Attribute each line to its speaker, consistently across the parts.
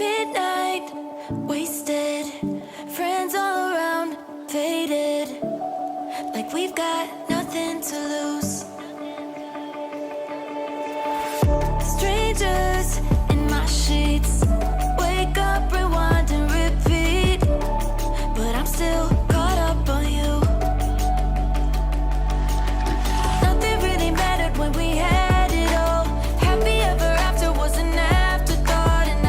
Speaker 1: Midnight, wasted, friends all around, faded, like we've got nothing to lose. Strangers in my sheets, wake up, rewind and repeat, but I'm still caught up on you. Nothing really mattered when we had it all. Happy ever after was an afterthought, and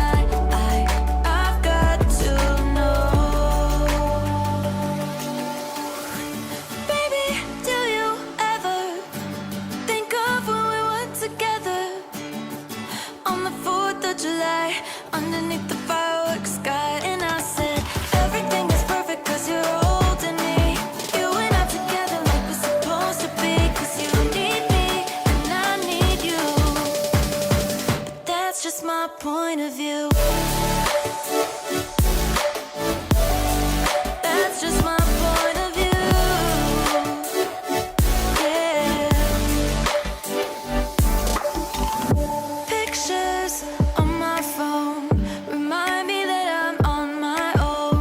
Speaker 1: I've got to know. Baby, do you ever think of when we were together on the 4th of July, underneath the fireworks sky? And I said, everything is perfect cause you're holding me. You and I together like we're supposed to be, cause you need me and I need you. But that's just my point of view. That's just my point of view. Yeah. Pictures on my phone remind me that I'm on my own,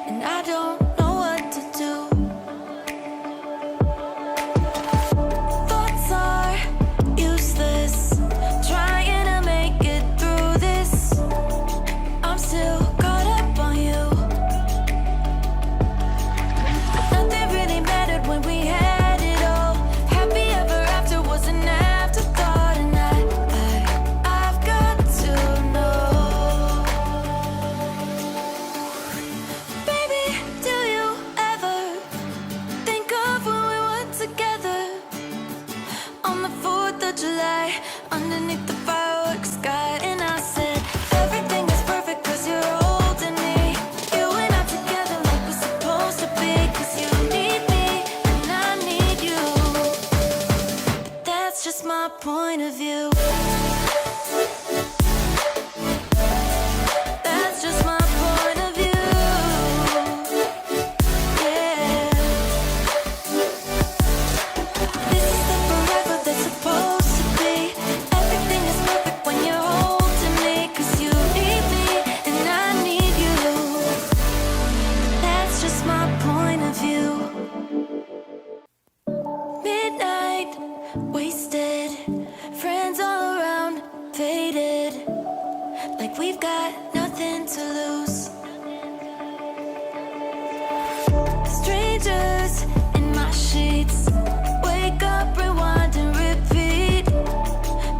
Speaker 1: and I don't know what to do. Thoughts are useless, trying to make it through this. I'm still caught up on you. Nothing really mattered when we had it all. Happy ever after was an afterthought, and I've got to know. Baby, do you ever think of when we were together on the 4th of July, underneath the fireworks sky? And I said, everything is perfect cause you're holding me. You and I together like we're supposed to be, cause you need me and I need you. But that's just my point of view. That's just my point of view. Yeah. This is the forever that's supposed to be. Everything is perfect when you're holding me, cause you need me and I need you. But that's just my point of view. Midnight, wasted, friends all around, faded, like we've got nothing to lose. Strangers in my sheets, wake up, rewind and repeat,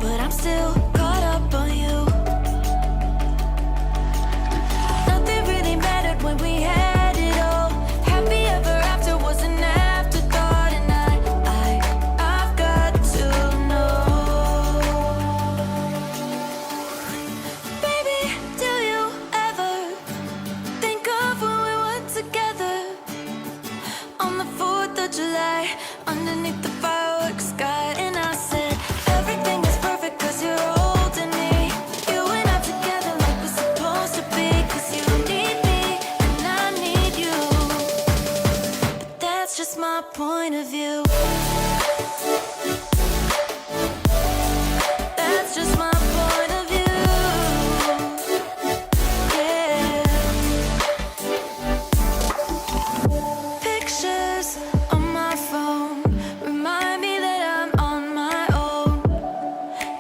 Speaker 1: but I'm still caught up on you. Nothing really mattered when we had it all. Happy ever after was an afterthought, and I've got to know. Baby, do you ever think of when we were together on the 4th of July, underneath the fireworks sky? And I said, everything is perfect cause you're holding me. You and I together like we're supposed to be, cause you need me and I need you. But that's just my point of view. That's just my point of view. Yeah. Pictures on my phone remind me that I'm on my own,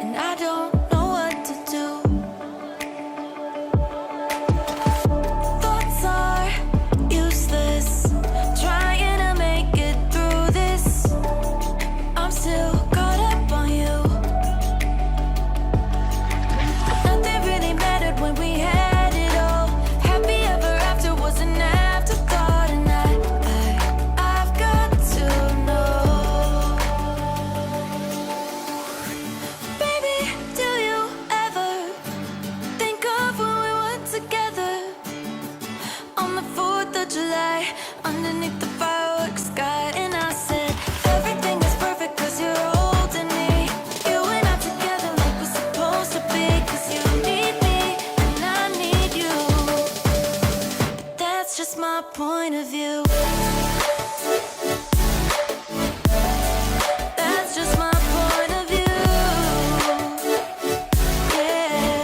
Speaker 1: and I don't know what to do. Thoughts are useless, trying to make it through this. I'm still caught up on you. Nothing really mattered when we had it all. Happy ever after was an afterthought, and I've got to know. Baby, do you ever think of when we were together on the 4th of July, underneath the fireworks sky? And I said, everything is perfect cause you're holding me. You and I together like we're supposed to be, cause you need me and I need you. But that's just my point of view. That's just my point of view. Yeah.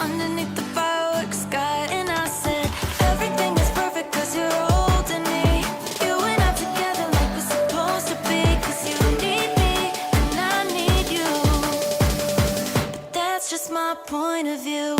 Speaker 1: underneath the fireworks sky. And I said, everything is perfect 'cause you're holding me. You and I together like we're supposed to be. 'Cause you need me and I need you. But that's just my point of view.